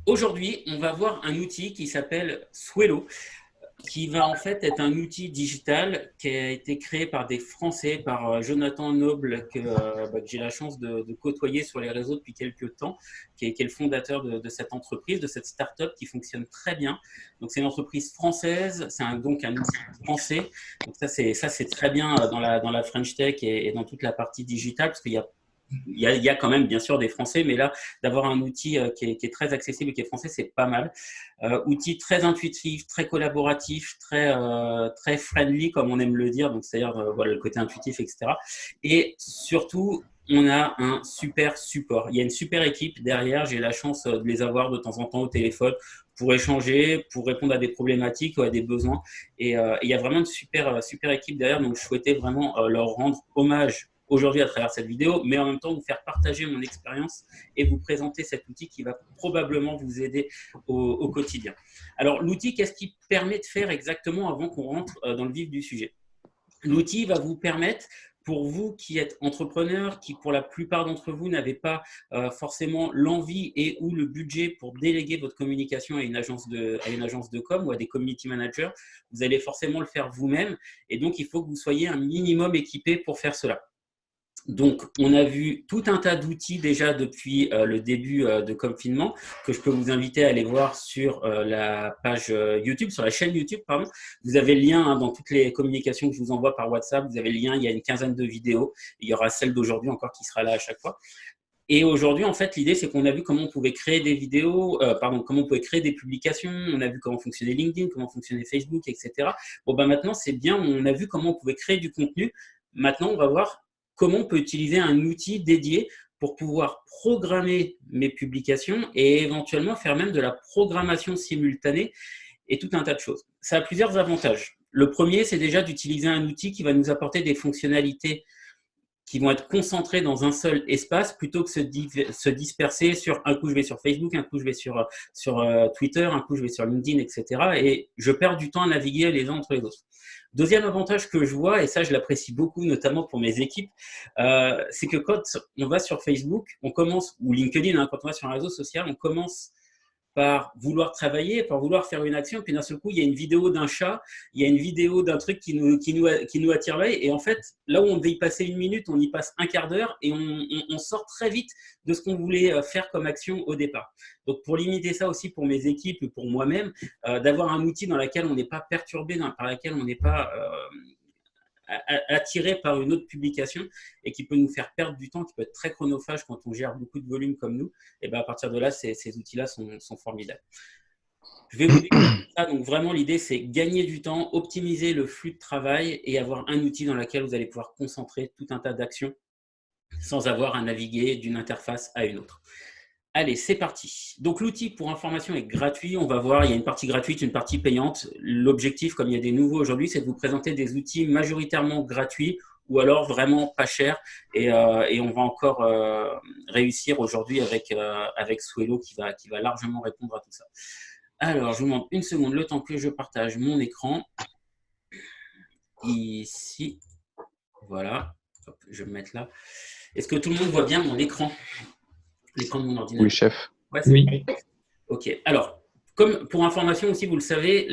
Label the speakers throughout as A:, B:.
A: Aujourd'hui, on va voir un outil qui s'appelle Swello, qui va en fait être un outil digital qui a été créé par des Français, par Jonathan Noble, que j'ai la chance de côtoyer sur les réseaux depuis quelques temps, qui est le fondateur de cette entreprise, de cette start-up qui fonctionne très bien. Donc, c'est une entreprise française, c'est donc un outil français. Donc, ça, c'est très bien dans la French Tech et dans toute la partie digitale, parce qu'il y a il y a quand même bien sûr des Français, mais là, d'avoir un outil qui est très accessible et qui est français, c'est pas mal. Outil très intuitif, très collaboratif, très friendly, comme on aime le dire, donc c'est-à-dire voilà, le côté intuitif, etc. Et surtout, on a un super support. Il y a une super équipe derrière. J'ai la chance de les avoir de temps en temps au téléphone pour échanger, pour répondre à des problématiques ou à des besoins. Et il y a vraiment une super équipe derrière. Donc, je souhaitais vraiment leur rendre hommage aujourd'hui à travers cette vidéo, mais en même temps vous faire partager mon expérience et vous présenter cet outil qui va probablement vous aider au quotidien. Alors l'outil, qu'est-ce qu'il permet de faire exactement avant qu'on rentre dans le vif du sujet? L'outil va vous permettre, pour vous qui êtes entrepreneur, qui pour la plupart d'entre vous n'avez pas forcément l'envie et ou le budget pour déléguer votre communication à une agence de com ou à des community managers, vous allez forcément le faire vous-même et donc il faut que vous soyez un minimum équipé pour faire cela. Donc, on a vu tout un tas d'outils déjà depuis le début de confinement que je peux vous inviter à aller voir sur la page YouTube, sur la chaîne YouTube, pardon. Vous avez le lien dans toutes les communications que je vous envoie par WhatsApp. Vous avez le lien, il y a une quinzaine de vidéos. Il y aura celle d'aujourd'hui encore qui sera là à chaque fois. Et aujourd'hui, en fait, l'idée, c'est qu'on a vu comment on pouvait créer des vidéos, comment on pouvait créer des publications. On a vu comment fonctionnait LinkedIn, comment fonctionnait Facebook, etc. Bon, ben maintenant, c'est bien. On a vu comment on pouvait créer du contenu. Maintenant, on va voir comment on peut utiliser un outil dédié pour pouvoir programmer mes publications et éventuellement faire même de la programmation simultanée et tout un tas de choses. Ça a plusieurs avantages. Le premier, c'est déjà d'utiliser un outil qui va nous apporter des fonctionnalités qui vont être concentrés dans un seul espace plutôt que se disperser sur un coup je vais sur Facebook, un coup je vais sur Twitter, un coup je vais sur LinkedIn, etc. Et je perds du temps à naviguer les uns entre les autres. Deuxième avantage que je vois, et ça je l'apprécie beaucoup, notamment pour mes équipes, c'est que quand on va sur Facebook, on commence, ou LinkedIn, hein, quand on va sur un réseau social, on commence par vouloir travailler, par vouloir faire une action, puis d'un seul coup, il y a une vidéo d'un chat, il y a une vidéo d'un truc qui nous attire l'œil, et en fait, là où on devait y passer une minute, on y passe un quart d'heure, et on sort très vite de ce qu'on voulait faire comme action au départ. Donc, pour limiter ça aussi pour mes équipes et pour moi-même, d'avoir un outil dans lequel on n'est pas perturbé, par lequel on n'est pas attiré par une autre publication et qui peut nous faire perdre du temps, qui peut être très chronophage quand on gère beaucoup de volume comme nous, et ben à partir de là, ces outils-là sont formidables. Je vais vous décrire ça. Donc vraiment, l'idée, c'est gagner du temps, optimiser le flux de travail et avoir un outil dans lequel vous allez pouvoir concentrer tout un tas d'actions sans avoir à naviguer d'une interface à une autre. Allez, c'est parti. Donc l'outil, pour information, est gratuit. On va voir, il y a une partie gratuite, une partie payante. L'objectif, comme il y a des nouveaux aujourd'hui, c'est de vous présenter des outils majoritairement gratuits ou alors vraiment pas chers. Et on va encore réussir aujourd'hui avec Swello qui va largement répondre à tout ça. Alors, je vous demande une seconde, le temps que je partage mon écran. Ici, voilà. Hop, je vais me mettre là. Est-ce que tout le monde voit bien mon écran? L'écran de mon
B: Oui,
A: ordinateur?
B: chef.
A: Ouais, c'est bon. Oui. Ok. Alors, comme pour information aussi, vous le savez,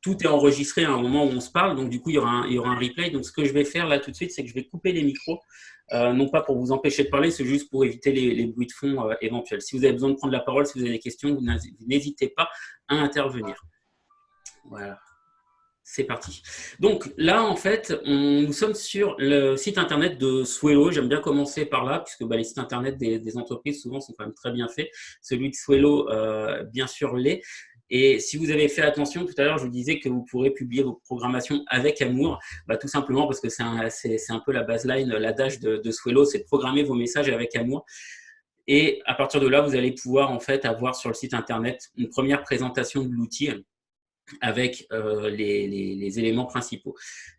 A: tout est enregistré à un moment où on se parle, donc du coup, il y aura un replay. Donc, ce que je vais faire là tout de suite, c'est que je vais couper les micros, non pas pour vous empêcher de parler, c'est juste pour éviter les bruits de fond éventuels. Si vous avez besoin de prendre la parole, si vous avez des questions, vous n'hésitez pas à intervenir. Voilà. C'est parti. Donc là, en fait, nous sommes sur le site internet de Swello. J'aime bien commencer par là, puisque les sites internet des entreprises, souvent, sont quand même très bien faits. Celui de Swello, bien sûr, l'est. Et si vous avez fait attention, tout à l'heure, je vous disais que vous pourrez publier vos programmations avec amour, tout simplement parce que c'est un peu la baseline, l'adage de Swello, c'est de programmer vos messages avec amour. Et à partir de là, vous allez pouvoir en fait avoir sur le site internet une première présentation de l'outil avec les éléments principaux.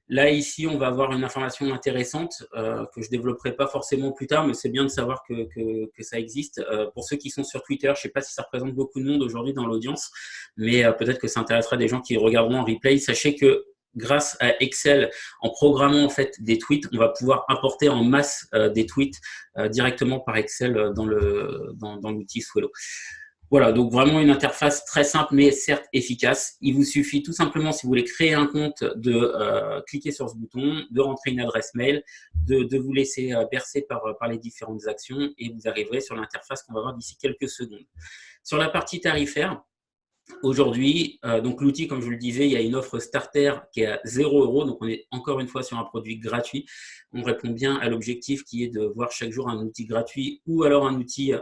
A: Là, ici, on va avoir une information intéressante que je ne développerai pas forcément plus tard, mais c'est bien de savoir que ça existe. Pour ceux qui sont sur Twitter, je ne sais pas si ça représente beaucoup de monde aujourd'hui dans l'audience, mais peut-être que ça intéressera des gens qui regarderont en replay. Sachez que grâce à Excel, en programmant en fait des tweets, on va pouvoir importer en masse des tweets directement par Excel dans l'outil Swello. Voilà, donc vraiment une interface très simple, mais certes efficace. Il vous suffit tout simplement, si vous voulez créer un compte, de cliquer sur ce bouton, de rentrer une adresse mail, de vous laisser bercer par les différentes actions et vous arriverez sur l'interface qu'on va voir d'ici quelques secondes. Sur la partie tarifaire, aujourd'hui, donc l'outil, comme je vous le disais, il y a une offre starter qui est à 0 €, donc on est encore une fois sur un produit gratuit. On répond bien à l'objectif qui est de voir chaque jour un outil gratuit ou alors un outil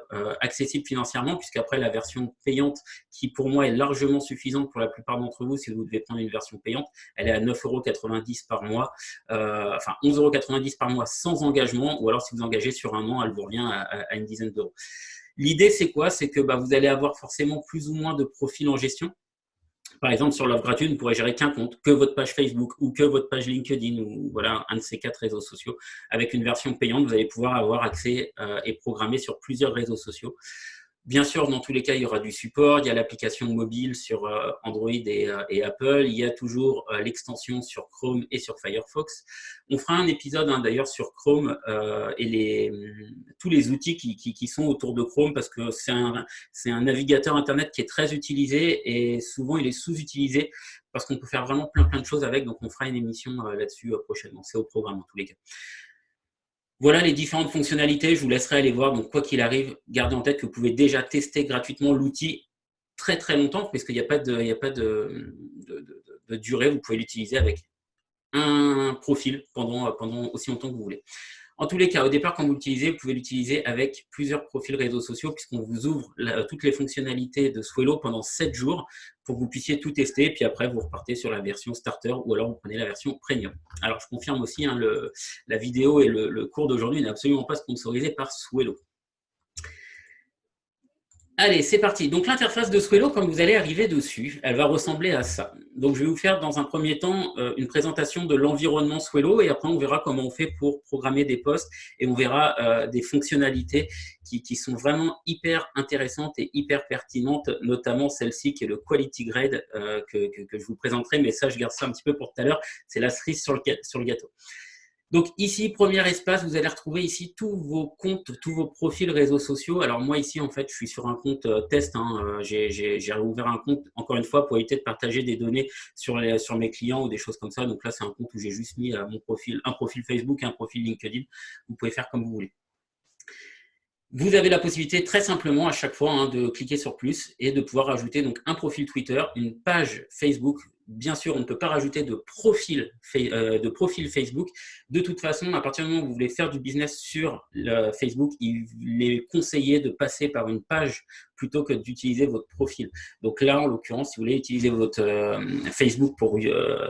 A: accessible financièrement, puisqu'après la version payante, qui pour moi est largement suffisante pour la plupart d'entre vous, si vous devez prendre une version payante, elle est à 9,90 € par mois, enfin 11,90 € par mois sans engagement, ou alors si vous engagez sur un an, elle vous revient à une dizaine d'euros. L'idée, c'est quoi? C'est que vous allez avoir forcément plus ou moins de profils en gestion. Par exemple, sur l'offre gratuite, vous ne pourrez gérer qu'un compte, que votre page Facebook ou que votre page LinkedIn ou voilà, un de ces 4 réseaux sociaux. Avec une version payante, vous allez pouvoir avoir accès et programmer sur plusieurs réseaux sociaux. Bien sûr, dans tous les cas, il y aura du support. Il y a l'application mobile sur Android et Apple. Il y a toujours l'extension sur Chrome et sur Firefox. On fera un épisode d'ailleurs sur Chrome et tous les outils qui sont autour de Chrome, parce que c'est un navigateur Internet qui est très utilisé et souvent il est sous-utilisé parce qu'on peut faire vraiment plein de choses avec. Donc on fera une émission là-dessus prochainement. C'est au programme en tous les cas. Voilà les différentes fonctionnalités, je vous laisserai aller voir. Donc, quoi qu'il arrive, gardez en tête que vous pouvez déjà tester gratuitement l'outil très longtemps, puisqu'il n'y a pas de durée. Vous pouvez l'utiliser avec un profil pendant aussi longtemps que vous voulez. En tous les cas, au départ, quand vous l'utilisez, vous pouvez l'utiliser avec plusieurs profils réseaux sociaux, puisqu'on vous ouvre toutes les fonctionnalités de Swello pendant 7 jours pour que vous puissiez tout tester. Puis après, vous repartez sur la version starter ou alors vous prenez la version premium. Alors, je confirme aussi, la vidéo et le cours d'aujourd'hui n'est absolument pas sponsorisé par Swello. Allez, c'est parti. Donc, l'interface de Swello, quand vous allez arriver dessus, elle va ressembler à ça. Donc, je vais vous faire dans un premier temps une présentation de l'environnement Swello et après, on verra comment on fait pour programmer des posts et on verra des fonctionnalités qui sont vraiment hyper intéressantes et hyper pertinentes, notamment celle-ci qui est le Quality Grade que je vous présenterai, mais ça, je garde ça un petit peu pour tout à l'heure. C'est la cerise sur le gâteau. Donc ici, premier espace, vous allez retrouver ici tous vos comptes, tous vos profils réseaux sociaux. Alors moi ici, en fait, je suis sur un compte test. J'ai réouvert un compte, encore une fois, pour éviter de partager des données sur mes clients ou des choses comme ça. Donc là, c'est un compte où j'ai juste mis un profil Facebook et un profil LinkedIn. Vous pouvez faire comme vous voulez. Vous avez la possibilité très simplement à chaque fois de cliquer sur plus et de pouvoir ajouter donc un profil Twitter, une page Facebook. Bien sûr, on ne peut pas rajouter de profil Facebook. De toute façon, à partir du moment où vous voulez faire du business sur Facebook, il est conseillé de passer par une page plutôt que d'utiliser votre profil. Donc là, en l'occurrence, si vous voulez utiliser votre Facebook pour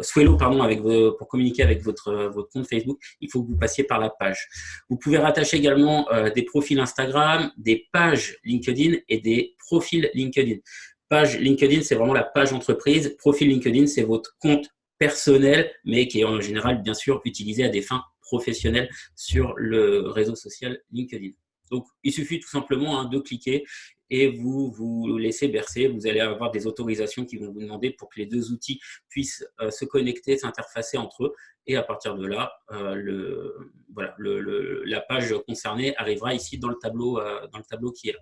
A: Swello, pour communiquer avec votre compte Facebook, il faut que vous passiez par la page. Vous pouvez rattacher également des profils Instagram, des pages LinkedIn et des profils LinkedIn. Page LinkedIn, c'est vraiment la page entreprise. Profil LinkedIn, c'est votre compte personnel, mais qui est en général, bien sûr, utilisé à des fins professionnelles sur le réseau social LinkedIn. Donc, il suffit tout simplement de cliquer et vous laissez bercer. Vous allez avoir des autorisations qui vont vous demander pour que les deux outils puissent se connecter, s'interfacer entre eux. Et à partir de là, la page concernée arrivera ici dans le tableau qui est là.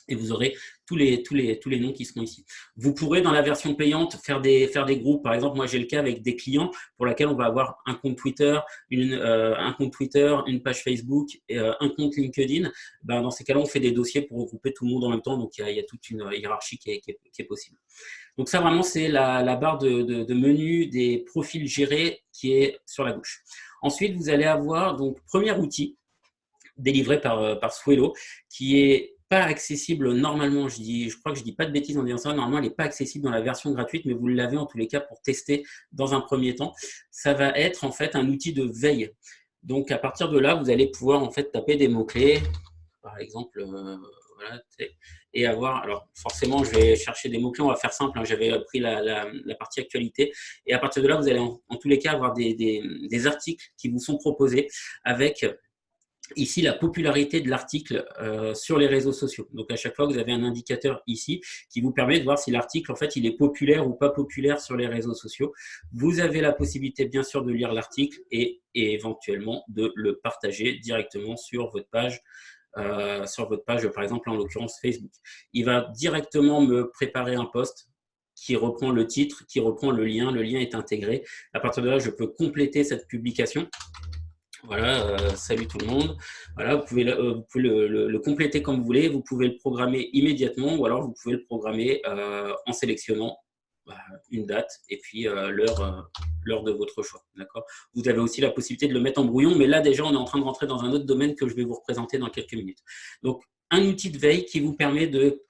A: Et vous aurez tous les noms qui seront ici. Vous pourrez, dans la version payante, faire des groupes. Par exemple, moi, j'ai le cas avec des clients pour lesquels on va avoir un compte Twitter, une page Facebook, et, un compte LinkedIn. Dans ces cas-là, on fait des dossiers pour regrouper tout le monde en même temps. Donc, il y a toute une hiérarchie qui est possible. Donc, ça, vraiment, c'est la barre de menu des profils gérés qui est sur la gauche. Ensuite, vous allez avoir, donc, premier outil délivré par Swello, qui est pas accessible normalement, je crois que je dis pas de bêtises en disant ça, normalement elle n'est pas accessible dans la version gratuite, mais vous l'avez en tous les cas pour tester dans un premier temps. Ça va être en fait un outil de veille. Donc à partir de là, vous allez pouvoir en fait taper des mots-clés, par exemple, voilà, et avoir, alors forcément je vais chercher des mots-clés, on va faire simple, j'avais pris la partie actualité, et à partir de là, vous allez en tous les cas avoir des articles qui vous sont proposés avec ici la popularité de l'article sur les réseaux sociaux. Donc à chaque fois, vous avez un indicateur ici qui vous permet de voir si l'article, en fait, il est populaire ou pas populaire sur les réseaux sociaux. Vous avez la possibilité, bien sûr, de lire l'article et éventuellement de le partager directement sur votre page sur votre page, par exemple, en l'occurrence Facebook. Il va directement me préparer un post qui reprend le titre, qui reprend le lien est intégré. À partir de là, je peux compléter cette publication. Voilà, salut tout le monde. Voilà, vous pouvez le compléter comme vous voulez. Vous pouvez le programmer immédiatement ou alors vous pouvez le programmer en sélectionnant une date et puis l'heure de votre choix. D'accord. Vous avez aussi la possibilité de le mettre en brouillon, mais là déjà, on est en train de rentrer dans un autre domaine que je vais vous représenter dans quelques minutes. Donc, un outil de veille qui vous permet de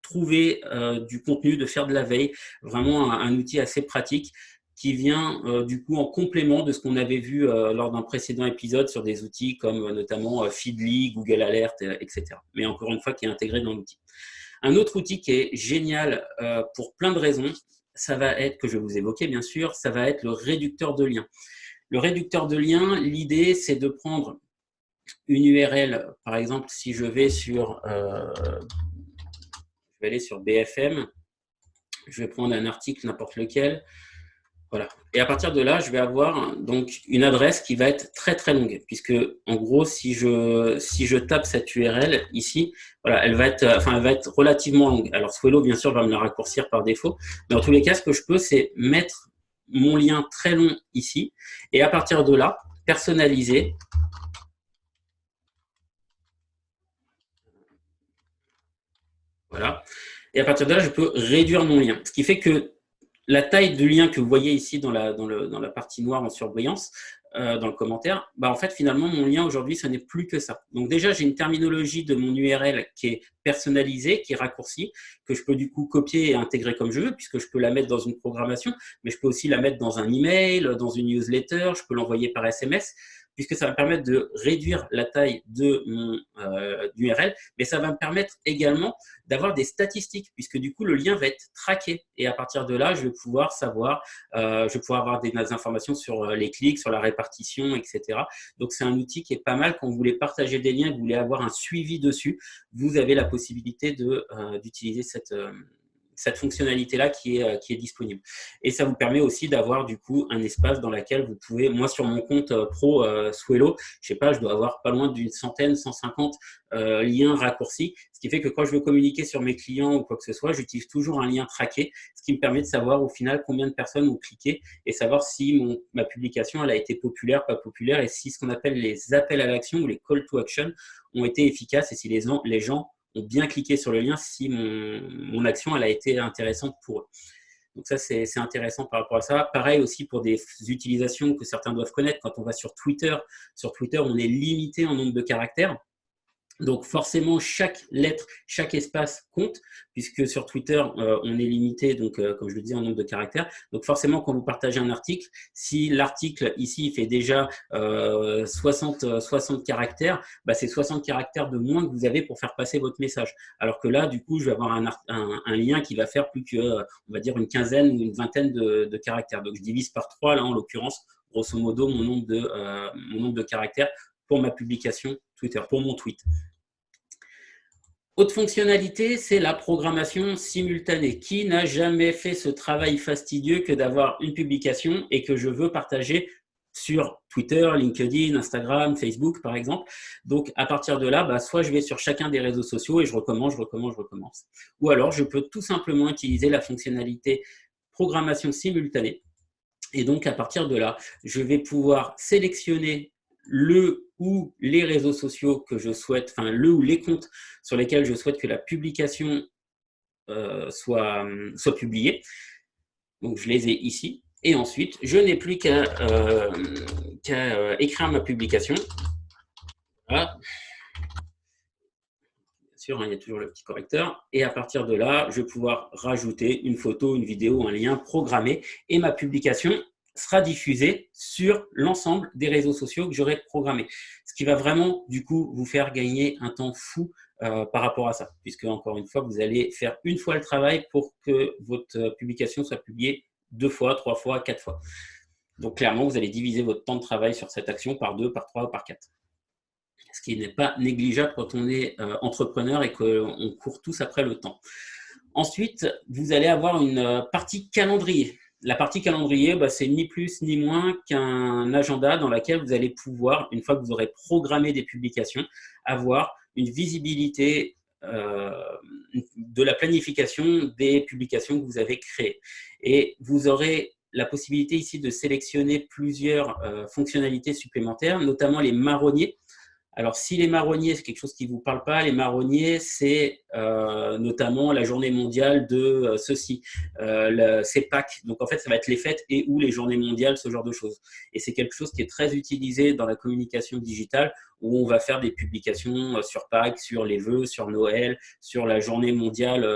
A: trouver du contenu, de faire de la veille, vraiment un outil assez pratique qui vient du coup en complément de ce qu'on avait vu lors d'un précédent épisode sur des outils comme notamment Feedly, Google Alert, etc. Mais encore une fois, qui est intégré dans l'outil. Un autre outil qui est génial pour plein de raisons, ça va être, que je vais vous évoquer bien sûr, ça va être le réducteur de liens. Le réducteur de liens, l'idée c'est de prendre une URL, par exemple si je vais sur, je vais aller sur BFM, je vais prendre un article n'importe lequel, voilà. Et à partir de là, je vais avoir donc une adresse qui va être très très longue, puisque en gros, si je tape cette URL ici, voilà, elle va être relativement longue. Alors Swello, bien sûr, va me la raccourcir par défaut, mais en tous les cas, ce que je peux, c'est mettre mon lien très long ici, et à partir de là, personnaliser. Voilà. Et à partir de là, je peux réduire mon lien, ce qui fait que la taille du lien que vous voyez ici dans la partie noire en surbrillance, dans le commentaire, en fait, finalement, mon lien aujourd'hui, ce n'est plus que ça. Donc déjà, j'ai une terminologie de mon URL qui est personnalisée, qui est raccourcie, que je peux du coup copier et intégrer comme je veux, puisque je peux la mettre dans une programmation, mais je peux aussi la mettre dans un email, dans une newsletter, je peux l'envoyer par SMS, puisque ça va me permettre de réduire la taille de mon URL, mais ça va me permettre également d'avoir des statistiques, puisque du coup, le lien va être traqué. Et à partir de là, je vais pouvoir savoir, je vais pouvoir avoir des informations sur les clics, sur la répartition, etc. Donc, c'est un outil qui est pas mal. Quand vous voulez partager des liens, vous voulez avoir un suivi dessus, vous avez la possibilité d'utiliser cette fonctionnalité-là qui est disponible. Et ça vous permet aussi d'avoir du coup un espace dans lequel vous pouvez, moi sur mon compte pro Swello, je sais pas, je dois avoir pas loin d'une centaine, 150 liens raccourcis, ce qui fait que quand je veux communiquer sur mes clients ou quoi que ce soit, j'utilise toujours un lien traqué, ce qui me permet de savoir au final combien de personnes ont cliqué et savoir si ma publication elle a été populaire, pas populaire, et si ce qu'on appelle les appels à l'action ou les call to action ont été efficaces et si les gens ont bien cliqué sur le lien, si mon action elle a été intéressante pour eux. Donc ça, c'est intéressant par rapport à ça. Pareil aussi pour des utilisations que certains doivent connaître. Quand on va sur Twitter, on est limité en nombre de caractères. Donc forcément, chaque lettre, chaque espace compte, puisque sur Twitter, on est limité, donc comme je le dis, en nombre de caractères. Donc forcément, quand vous partagez un article, si l'article ici fait déjà 60 caractères, c'est 60 caractères de moins que vous avez pour faire passer votre message. Alors que là, du coup, je vais avoir un lien qui va faire plus que, on va dire, une quinzaine ou une vingtaine de caractères. Donc je divise par 3, là, en l'occurrence, grosso modo, mon nombre de caractères pour ma publication Twitter, pour mon tweet. Autre fonctionnalité, c'est la programmation simultanée. Qui n'a jamais fait ce travail fastidieux que d'avoir une publication et que je veux partager sur Twitter, LinkedIn, Instagram, Facebook, par exemple. Donc, à partir de là, soit je vais sur chacun des réseaux sociaux et je recommence. Ou alors, je peux tout simplement utiliser la fonctionnalité programmation simultanée. Et donc, à partir de là, je vais pouvoir sélectionner le ou les réseaux sociaux que je souhaite, enfin le ou les comptes sur lesquels je souhaite que la publication soit publiée. Donc, je les ai ici. Et ensuite, je n'ai plus qu'à écrire ma publication. Voilà. Bien sûr, il y a toujours le petit correcteur. Et à partir de là, je vais pouvoir rajouter une photo, une vidéo, un lien programmé. Et ma publication sera diffusée sur l'ensemble des réseaux sociaux que j'aurai programmés. Ce qui va vraiment, du coup, vous faire gagner un temps fou par rapport à ça. Puisque, encore une fois, vous allez faire une fois le travail pour que votre publication soit publiée 2 fois, 3 fois, 4 fois. Donc, clairement, vous allez diviser votre temps de travail sur cette action par 2, par 3 ou par 4. Ce qui n'est pas négligeable quand on est entrepreneur et qu'on court tous après le temps. Ensuite, vous allez avoir une partie calendrier. La partie calendrier, c'est ni plus ni moins qu'un agenda dans lequel vous allez pouvoir, une fois que vous aurez programmé des publications, avoir une visibilité de la planification des publications que vous avez créées. Et vous aurez la possibilité ici de sélectionner plusieurs fonctionnalités supplémentaires, notamment les marronniers. Alors, si les marronniers, c'est quelque chose qui ne vous parle pas, les marronniers, c'est notamment la journée mondiale de ceci, c'est Pâques. Donc, en fait, ça va être les fêtes et ou les journées mondiales, ce genre de choses. Et c'est quelque chose qui est très utilisé dans la communication digitale, où on va faire des publications sur Pâques, sur les vœux, sur Noël, sur la journée mondiale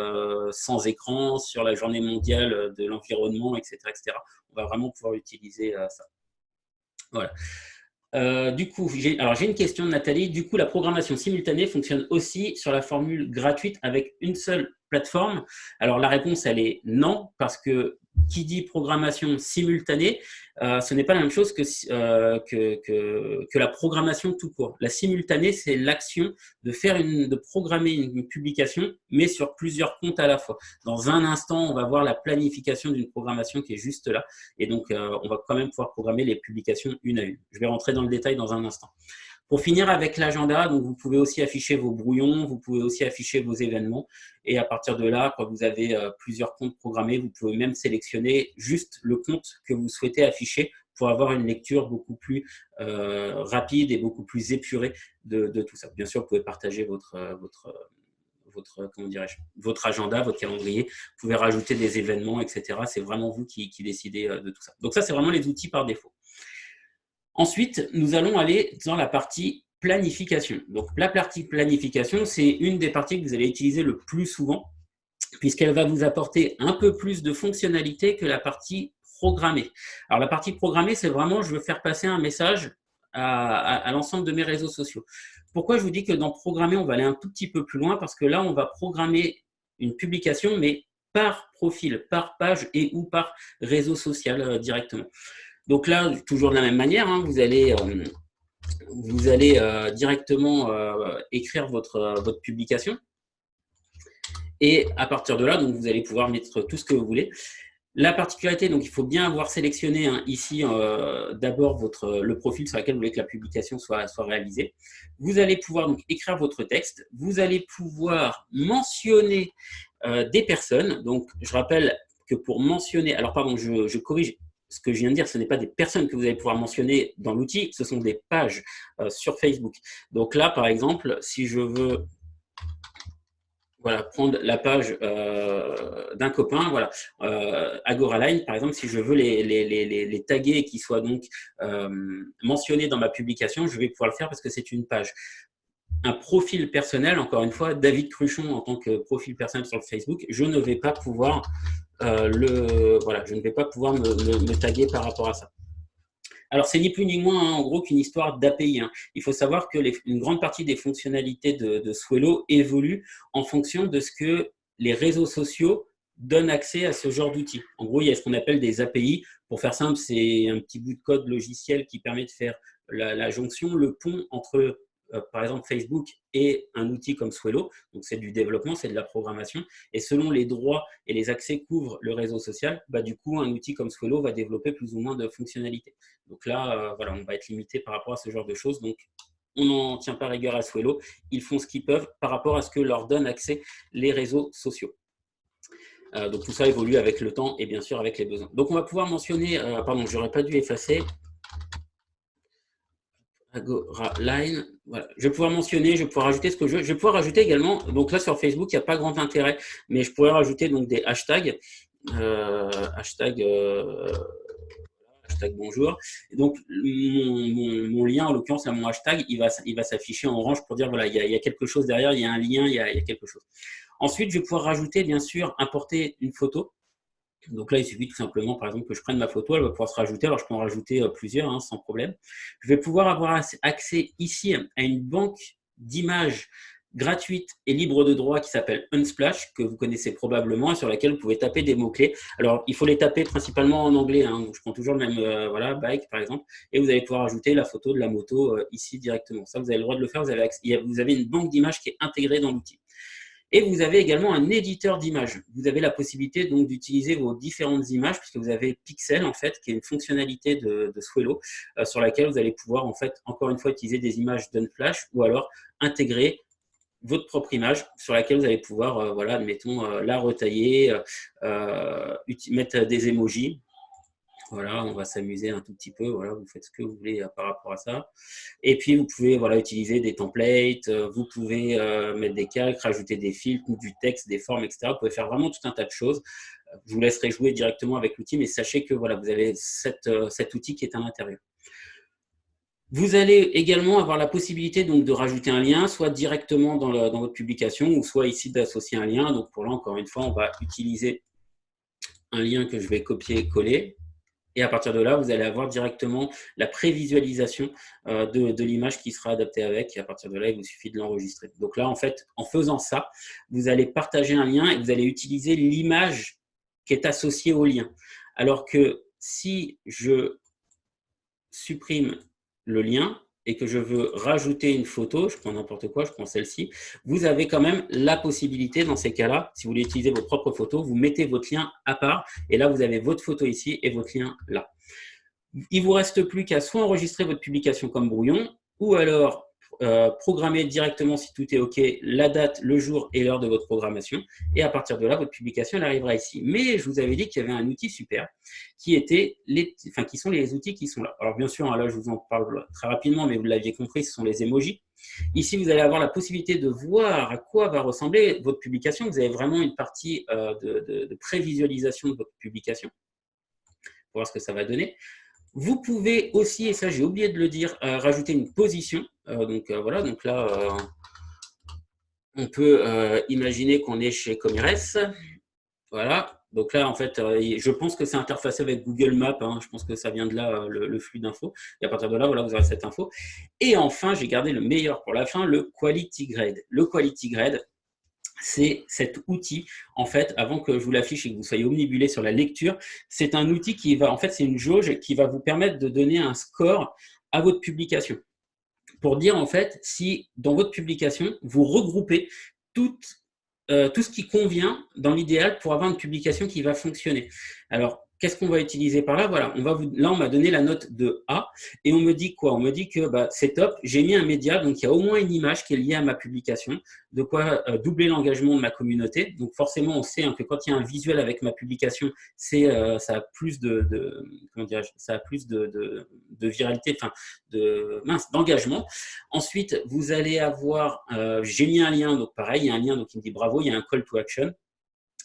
A: sans écran, sur la journée mondiale de l'environnement, etc., etc. On va vraiment pouvoir utiliser ça. Voilà. Du coup, j'ai une question de Nathalie. Du coup, la programmation simultanée fonctionne aussi sur la formule gratuite avec une seule plateforme? Alors, la réponse, elle est non, parce que qui dit programmation simultanée, ce n'est pas la même chose que la programmation tout court. La simultanée, c'est l'action de programmer une publication, mais sur plusieurs comptes à la fois. Dans un instant, on va voir la planification d'une programmation qui est juste là. Et donc, on va quand même pouvoir programmer les publications une à une. Je vais rentrer dans le détail dans un instant. Pour finir avec l'agenda, donc vous pouvez aussi afficher vos brouillons, vous pouvez aussi afficher vos événements. Et à partir de là, quand vous avez plusieurs comptes programmés, vous pouvez même sélectionner juste le compte que vous souhaitez afficher pour avoir une lecture beaucoup plus rapide et beaucoup plus épurée de tout ça. Bien sûr, vous pouvez partager votre agenda, votre calendrier. Vous pouvez rajouter des événements, etc. C'est vraiment vous qui décidez de tout ça. Donc ça, c'est vraiment les outils par défaut. Ensuite, nous allons aller dans la partie planification. Donc, la partie planification, c'est une des parties que vous allez utiliser le plus souvent, puisqu'elle va vous apporter un peu plus de fonctionnalités que la partie programmée. Alors, la partie programmée, c'est vraiment, je veux faire passer un message à l'ensemble de mes réseaux sociaux. Pourquoi je vous dis que dans programmer, on va aller un tout petit peu plus loin? Parce que là, on va programmer une publication, mais par profil, par page et ou par réseau social directement. Donc là, toujours de la même manière, hein, vous allez directement écrire votre publication. Et à partir de là, donc, vous allez pouvoir mettre tout ce que vous voulez. La particularité, donc il faut bien avoir sélectionné ici d'abord le profil sur lequel vous voulez que la publication soit réalisée. Vous allez pouvoir donc écrire votre texte. Vous allez pouvoir mentionner des personnes. Donc je rappelle que pour mentionner, alors pardon, je corrige ce que je viens de dire, ce n'est pas des personnes que vous allez pouvoir mentionner dans l'outil, ce sont des pages sur Facebook. Donc là, par exemple, si je veux prendre la page d'un copain, Agoraline, par exemple, si je veux les taguer et qu'ils soient donc mentionnés dans ma publication, je vais pouvoir le faire parce que c'est une page. Un profil personnel, encore une fois, David Cruchon en tant que profil personnel sur le Facebook, je ne vais pas pouvoir me taguer par rapport à ça. Alors, c'est ni plus ni moins, en gros, qu'une histoire d'API. Il faut savoir que une grande partie des fonctionnalités de Swello évoluent en fonction de ce que les réseaux sociaux donnent accès à ce genre d'outils. En gros, il y a ce qu'on appelle des API. Pour faire simple, c'est un petit bout de code logiciel qui permet de faire la jonction, le pont entre par exemple Facebook et un outil comme Swello. Donc c'est du développement, c'est de la programmation. Et selon les droits et les accès qu'ouvre le réseau social, du coup, un outil comme Swello va développer plus ou moins de fonctionnalités. Donc là, on va être limité par rapport à ce genre de choses. Donc, on n'en tient pas rigueur à Swello. Ils font ce qu'ils peuvent par rapport à ce que leur donnent accès les réseaux sociaux. Donc tout ça évolue avec le temps et bien sûr avec les besoins. Donc on va pouvoir mentionner, pardon, j'aurais pas dû effacer. Agoraline, voilà. Je vais pouvoir mentionner, je vais pouvoir rajouter ce que je veux. Je vais pouvoir rajouter également, donc là sur Facebook, il n'y a pas grand intérêt, mais je pourrais rajouter donc des hashtags, hashtag bonjour. Et donc mon lien, en l'occurrence, mon hashtag, il va s'afficher en orange pour dire voilà, il y a quelque chose derrière, il y a un lien, il y a quelque chose. Ensuite, je vais pouvoir rajouter, bien sûr, importer une photo. Donc là, il suffit tout simplement, par exemple, que je prenne ma photo, elle va pouvoir se rajouter. Alors, je peux en rajouter plusieurs sans problème. Je vais pouvoir avoir accès ici à une banque d'images gratuite et libre de droit qui s'appelle Unsplash, que vous connaissez probablement, et sur laquelle vous pouvez taper des mots-clés. Alors, il faut les taper principalement en anglais. Donc, je prends toujours le même, bike, par exemple, et vous allez pouvoir ajouter la photo de la moto ici directement. Ça, vous avez le droit de le faire. Vous avez une banque d'images qui est intégrée dans l'outil. Et vous avez également un éditeur d'images. Vous avez la possibilité donc d'utiliser vos différentes images, puisque vous avez Pixel, en fait, qui est une fonctionnalité de Swello, sur laquelle vous allez pouvoir, en fait, encore une fois, utiliser des images d'Unsplash ou alors intégrer votre propre image sur laquelle vous allez pouvoir, voilà, admettons, la retailler, mettre des emojis. Voilà, on va s'amuser un tout petit peu. Voilà, vous faites ce que vous voulez par rapport à ça. Et puis, vous pouvez voilà, utiliser des templates, vous pouvez mettre des calques, rajouter des filtres, du texte, des formes, etc. Vous pouvez faire vraiment tout un tas de choses. Je vous laisserai jouer directement avec l'outil, mais sachez que voilà, vous avez cet outil qui est à l'intérieur. Vous allez également avoir la possibilité donc, de rajouter un lien, soit directement dans votre publication, ou soit ici d'associer un lien. Donc pour là, encore une fois, on va utiliser un lien que je vais copier et coller. Et à partir de là, vous allez avoir directement la prévisualisation de l'image qui sera adaptée avec. Et à partir de là, il vous suffit de l'enregistrer. Donc là, en fait, en faisant ça, vous allez partager un lien et vous allez utiliser l'image qui est associée au lien. Alors que si je supprime le lien et que je veux rajouter une photo, je prends n'importe quoi, je prends celle-ci, vous avez quand même la possibilité, dans ces cas-là, si vous voulez utiliser vos propres photos, vous mettez votre lien à part, et là, vous avez votre photo ici et votre lien là. Il ne vous reste plus qu'à soit enregistrer votre publication comme brouillon, ou alors programmer directement, si tout est OK, la date, le jour et l'heure de votre programmation. Et à partir de là, votre publication elle arrivera ici. Mais je vous avais dit qu'il y avait un outil super qui sont les outils qui sont là. Alors bien sûr, là, je vous en parle très rapidement, mais vous l'aviez compris, ce sont les emojis. Ici, vous allez avoir la possibilité de voir à quoi va ressembler votre publication. Vous avez vraiment une partie de prévisualisation de votre publication pour voir ce que ça va donner. Vous pouvez aussi, et ça j'ai oublié de le dire, rajouter une position. Voilà, donc là, on peut imaginer qu'on est chez Comires. Voilà, donc là en fait, je pense que c'est interfacé avec Google Maps, hein, je pense que ça vient de là, le flux d'infos. Et à partir de là, voilà, vous aurez cette info. Et enfin, j'ai gardé le meilleur pour la fin, le Quality Grade. Le Quality Grade, c'est cet outil, en fait, avant que je vous l'affiche et que vous soyez omnibulé sur la lecture, c'est un outil qui va, en fait, c'est une jauge qui va vous permettre de donner un score à votre publication. Pour dire, en fait, si dans votre publication, vous regroupez tout ce qui convient dans l'idéal pour avoir une publication qui va fonctionner. Alors, qu'est-ce qu'on va utiliser par là? Voilà, là, on m'a donné la note de A et on me dit quoi? On me dit que c'est top, j'ai mis un média, donc il y a au moins une image qui est liée à ma publication, de quoi doubler l'engagement de ma communauté. Donc forcément, on sait que quand il y a un visuel avec ma publication, ça a plus ça a plus de viralité, enfin d'engagement. Ensuite, vous allez avoir, j'ai mis un lien, donc pareil, il y a un lien donc il me dit bravo, il y a un call to action.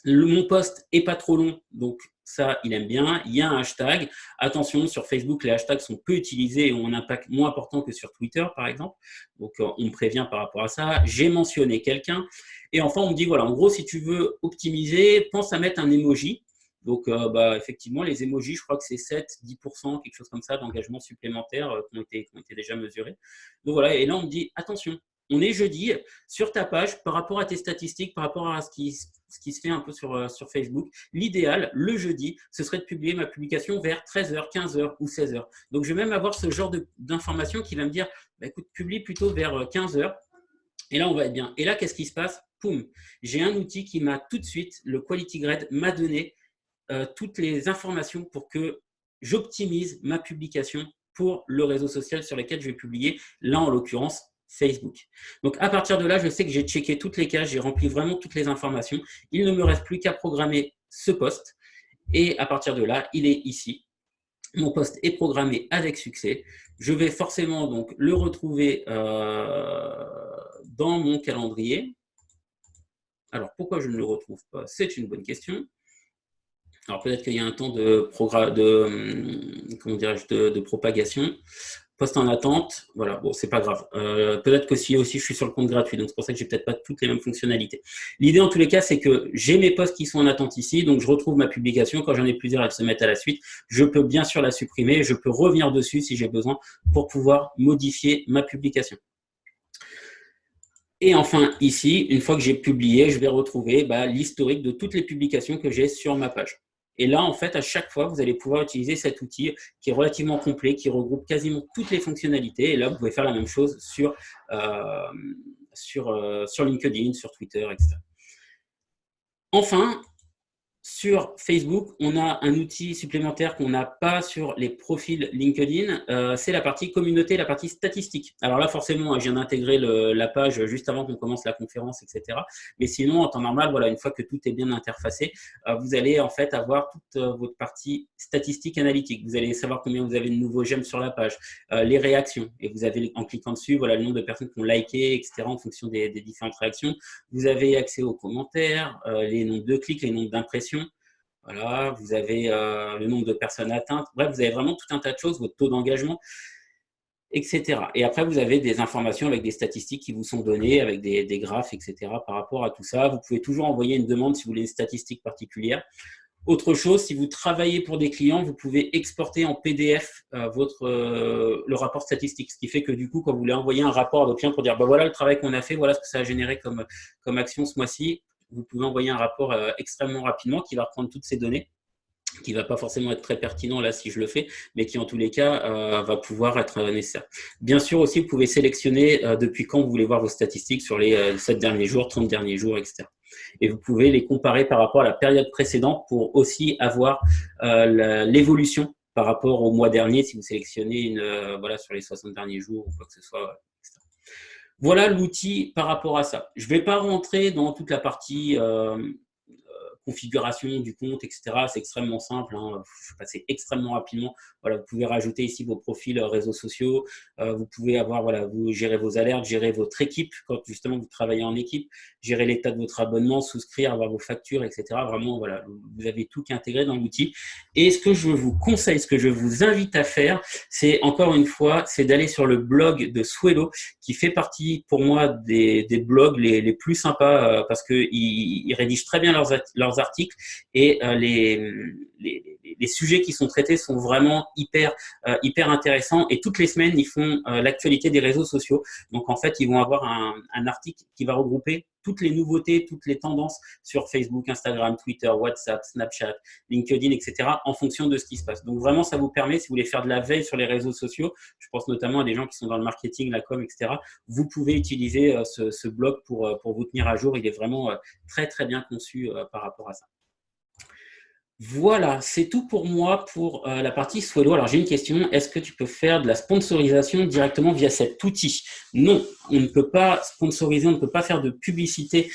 A: Mon post est pas trop long, donc ça, il aime bien. Il y a un hashtag. Attention, sur Facebook, les hashtags sont peu utilisés et ont un impact moins important que sur Twitter, par exemple. Donc, on me prévient par rapport à ça. J'ai mentionné quelqu'un. Et enfin, on me dit, voilà, en gros, si tu veux optimiser, pense à mettre un emoji. Donc, effectivement, les emojis, je crois que c'est 7-10%, quelque chose comme ça, d'engagement supplémentaire qui ont été déjà mesurés. Donc, voilà, et là, on me dit, attention, on est jeudi, sur ta page, par rapport à tes statistiques, par rapport à ce qui se fait un peu sur Facebook, l'idéal, le jeudi, ce serait de publier ma publication vers 13h, 15h ou 16h. Donc, je vais même avoir ce genre d'information qui va me dire, écoute, publie plutôt vers 15h. Et là, on va être bien. Et là, qu'est-ce qui se passe? Poum, j'ai un outil qui m'a tout de suite, le Quality Grade, m'a donné toutes les informations pour que j'optimise ma publication pour le réseau social sur lequel je vais publier, là en l'occurrence Facebook. Donc à partir de là, je sais que j'ai checké toutes les cases, j'ai rempli vraiment toutes les informations. Il ne me reste plus qu'à programmer ce post et à partir de là, il est ici. Mon post est programmé avec succès. Je vais forcément donc le retrouver dans mon calendrier. Alors pourquoi je ne le retrouve pas? C'est une bonne question. Alors peut-être qu'il y a un temps de propagation. Poste en attente, voilà, bon, c'est pas grave. Peut-être que si aussi je suis sur le compte gratuit, donc c'est pour ça que j'ai peut-être pas toutes les mêmes fonctionnalités. L'idée en tous les cas, c'est que j'ai mes posts qui sont en attente ici, donc je retrouve ma publication. Quand j'en ai plusieurs, elles se mettent à la suite. Je peux bien sûr la supprimer, je peux revenir dessus si j'ai besoin pour pouvoir modifier ma publication. Et enfin, ici, une fois que j'ai publié, je vais retrouver l'historique de toutes les publications que j'ai sur ma page. Et là, en fait, à chaque fois, vous allez pouvoir utiliser cet outil qui est relativement complet, qui regroupe quasiment toutes les fonctionnalités. Et là, vous pouvez faire la même chose sur LinkedIn, sur Twitter, etc. Enfin, Sur Facebook, on a un outil supplémentaire qu'on n'a pas sur les profils LinkedIn, c'est la partie communauté, la partie statistique. Alors là, forcément, je viens d'intégrer la page juste avant qu'on commence la conférence, etc. Mais sinon, en temps normal, voilà, une fois que tout est bien interfacé, vous allez en fait avoir toute votre partie statistique analytique. Vous allez savoir combien vous avez de nouveaux j'aime sur la page, les réactions. Et vous avez, en cliquant dessus, voilà, le nombre de personnes qui ont liké, etc. en fonction des différentes réactions. Vous avez accès aux commentaires, les nombres de clics, les nombres d'impressions. Voilà, vous avez le nombre de personnes atteintes. Bref, vous avez vraiment tout un tas de choses, votre taux d'engagement, etc. Et après, vous avez des informations avec des statistiques qui vous sont données, avec des graphes, etc. par rapport à tout ça. Vous pouvez toujours envoyer une demande si vous voulez une statistique particulière. Autre chose, si vous travaillez pour des clients, vous pouvez exporter en PDF le rapport statistique. Ce qui fait que du coup, quand vous voulez envoyer un rapport à votre client pour dire, bah, voilà le travail qu'on a fait, voilà ce que ça a généré comme action ce mois-ci, vous pouvez envoyer un rapport extrêmement rapidement qui va reprendre toutes ces données, qui ne va pas forcément être très pertinent là si je le fais, mais qui en tous les cas va pouvoir être nécessaire. Bien sûr aussi, vous pouvez sélectionner depuis quand vous voulez voir vos statistiques sur les 7 derniers jours, 30 derniers jours, etc. Et vous pouvez les comparer par rapport à la période précédente pour aussi avoir l'évolution par rapport au mois dernier, si vous sélectionnez voilà, sur les 60 derniers jours ou quoi que ce soit, etc. Voilà l'outil par rapport à ça. Je ne vais pas rentrer dans toute la partie configuration du compte, etc. C'est extrêmement simple, hein. Je vais passer extrêmement rapidement. Voilà, vous pouvez rajouter ici vos profils réseaux sociaux. Vous pouvez avoir, voilà, vous gérez vos alertes, gérer votre équipe quand justement vous travaillez en équipe, gérer l'état de votre abonnement, souscrire, avoir vos factures, etc. Vraiment, voilà, vous avez tout qui est intégré dans l'outil. Et ce que je vous conseille, ce que je vous invite à faire, c'est encore une fois, c'est d'aller sur le blog de Swelo, qui fait partie pour moi des blogs les plus sympas parce qu'ils rédigent très bien leurs articles et les sujets qui sont traités sont vraiment hyper intéressants, et toutes les semaines ils font l'actualité des réseaux sociaux. Donc en fait ils vont avoir un article qui va regrouper toutes les nouveautés, toutes les tendances sur Facebook, Instagram, Twitter, WhatsApp, Snapchat, LinkedIn, etc. en fonction de ce qui se passe. Donc vraiment ça vous permet, si vous voulez faire de la veille sur les réseaux sociaux, je pense notamment à des gens qui sont dans le marketing, la com, etc. Vous pouvez utiliser ce blog pour vous tenir à jour. Il est vraiment très très bien conçu par rapport à ça. Voilà, c'est tout pour moi pour la partie Swelo. Alors j'ai une question, est-ce que tu peux faire de la sponsorisation directement via cet outil? Non, on ne peut pas sponsoriser, on ne peut pas faire de publicité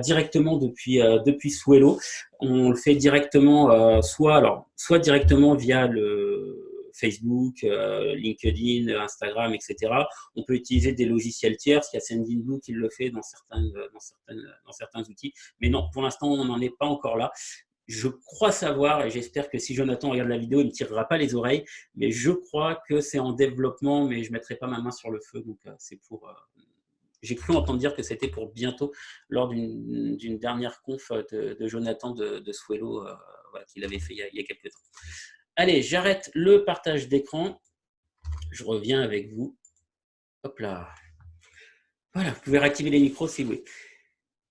A: directement depuis Swelo. On le fait directement, soit directement via le Facebook, LinkedIn, Instagram, etc. On peut utiliser des logiciels tiers, il y a Sendinblue qui le fait dans certains outils. Mais non, pour l'instant, on n'en est pas encore là. Je crois savoir, et j'espère que si Jonathan regarde la vidéo, il ne me tirera pas les oreilles, mais je crois que c'est en développement, mais je ne mettrai pas ma main sur le feu. Donc, c'est pour. J'ai cru entendre dire que c'était pour bientôt, lors d'une dernière conf de Jonathan de Swelo, voilà, qu'il avait fait il y a quelques temps. Allez, j'arrête le partage d'écran. Je reviens avec vous. Hop là. Voilà, vous pouvez réactiver les micros si vous voulez.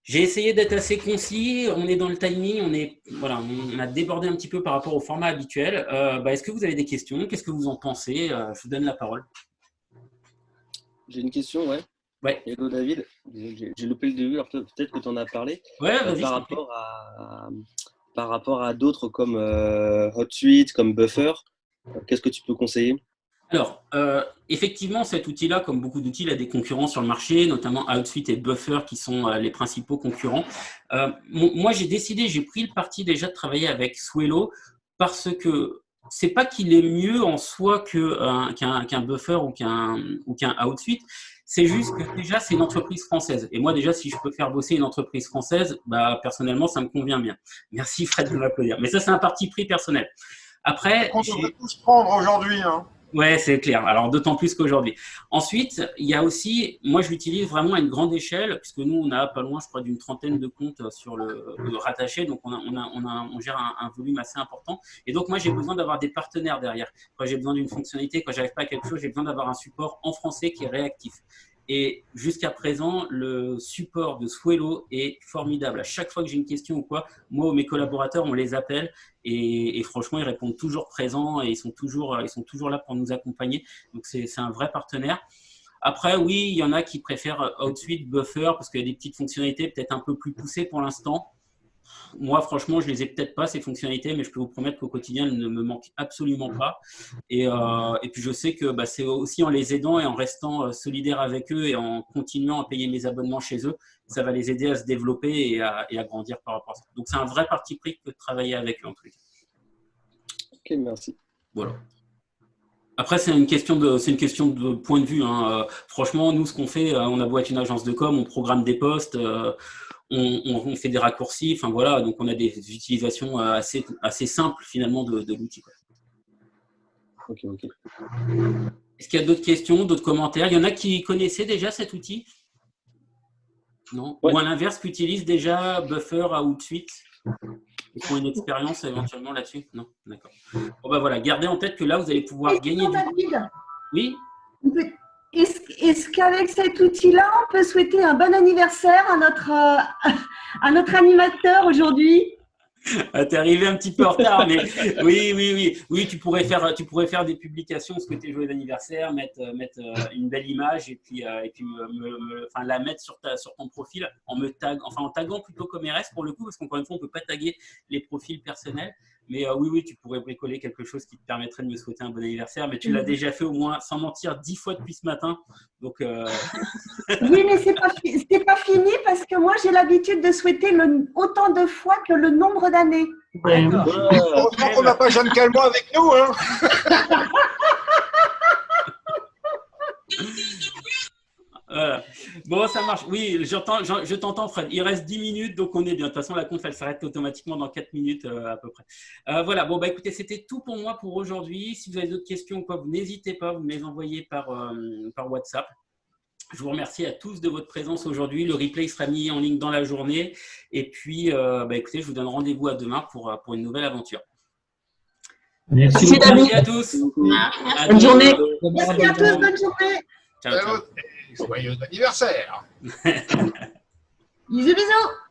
A: J'ai essayé d'être assez concis, on est dans le timing, on a débordé un petit peu par rapport au format habituel. Est-ce que vous avez des questions? Qu'est-ce que vous en pensez? Je vous donne la parole.
B: J'ai une question, ouais.
A: Ouais.
B: Hello David, j'ai loupé le début, alors peut-être que tu en as parlé.
A: Ouais, vas-y.
B: Par rapport à d'autres comme HotSuite, comme Buffer, qu'est-ce que tu peux conseiller?
A: Alors, effectivement, cet outil-là, comme beaucoup d'outils, il a des concurrents sur le marché, notamment HotSuite et Buffer qui sont les principaux concurrents. Moi, j'ai pris le parti déjà de travailler avec Swelo parce que c'est pas qu'il est mieux en soi qu'un Buffer ou qu'un HotSuite. C'est juste que déjà, c'est une entreprise française. Et moi, déjà, si je peux faire bosser une entreprise française, personnellement, ça me convient bien. Merci Fred de m'applaudir. Mais ça, c'est un parti pris personnel. Après,
C: on devrait tous prendre aujourd'hui, hein.
A: Ouais, c'est clair. Alors, d'autant plus qu'aujourd'hui. Ensuite, il y a aussi, moi, je l'utilise vraiment à une grande échelle, puisque nous, on a pas loin, je crois, d'une trentaine de comptes sur le rattaché. Donc, on gère un volume assez important. Et donc, moi, j'ai besoin d'avoir des partenaires derrière. Quand j'ai besoin d'une fonctionnalité, quand j'arrive pas à quelque chose, j'ai besoin d'avoir un support en français qui est réactif. Et jusqu'à présent, le support de Swelo est formidable. À chaque fois que j'ai une question ou quoi, moi ou mes collaborateurs, on les appelle et franchement, ils répondent toujours présents et ils sont toujours là pour nous accompagner. Donc, c'est un vrai partenaire. Après, oui, il y en a qui préfèrent HotSuite, Buffer, parce qu'il y a des petites fonctionnalités peut-être un peu plus poussées pour l'instant. Moi, franchement, je les ai peut-être pas, ces fonctionnalités, mais je peux vous promettre qu'au quotidien, elles ne me manquent absolument pas. Et puis, je sais que c'est aussi en les aidant et en restant solidaire avec eux et en continuant à payer mes abonnements chez eux, ça va les aider à se développer et à grandir par rapport à ça. Donc, c'est un vrai parti pris que de travailler avec eux, en tout cas.
B: Ok, merci.
A: Voilà. Après, c'est une question de point de vue, hein. Franchement, nous, ce qu'on fait, on a beau être une agence de com, on programme des postes, on fait des raccourcis. Enfin voilà, donc on a des utilisations assez simples finalement de l'outil.
B: Ok.
A: Est-ce qu'il y a d'autres questions, d'autres commentaires? Il y en a qui connaissaient déjà cet outil? Non?
B: Ouais.
A: Ou à l'inverse, qui utilisent déjà Buffer à Outsuite? Ils font une expérience éventuellement là-dessus? Non? D'accord. Bon, bah voilà, gardez en tête que là, vous allez pouvoir gagner du temps. Oui?
D: Est-ce qu'avec cet outil-là, on peut souhaiter un bon anniversaire à notre animateur aujourd'hui?
A: T'es arrivé un petit peu en retard, mais oui, tu pourrais faire des publications, souhaiter joyeux anniversaire, mettre une belle image et puis la mettre sur ton profil en taguant plutôt comme RS pour le coup, parce qu'encore une fois, on peut pas taguer les profils personnels. Mais oui, tu pourrais bricoler quelque chose qui te permettrait de me souhaiter un bon anniversaire, mais tu l'as déjà fait au moins, sans mentir, 10 fois depuis ce matin. Donc,
D: Oui, mais c'est pas fini parce que moi, j'ai l'habitude de souhaiter autant de fois que le nombre d'années.
C: Heureusement qu'on n'a pas Jeanne Calment avec nous. Hein.
A: Voilà. Bon, ça marche. Oui, je t'entends, Fred. Il reste 10 minutes, donc on est bien. De toute façon, la conf, elle s'arrête automatiquement dans 4 minutes à peu près. Voilà. Bon, écoutez, c'était tout pour moi pour aujourd'hui. Si vous avez d'autres questions ou quoi, vous n'hésitez pas, vous me les envoyez par WhatsApp. Je vous remercie à tous de votre présence aujourd'hui. Le replay sera mis en ligne dans la journée. Et puis, écoutez, je vous donne rendez-vous à demain pour une nouvelle aventure.
E: Merci
A: à tous.
E: Bonne journée.
D: Merci à tous, bonne journée.
A: Ciao.
C: Joyeux anniversaire.
D: Bisous, bisous.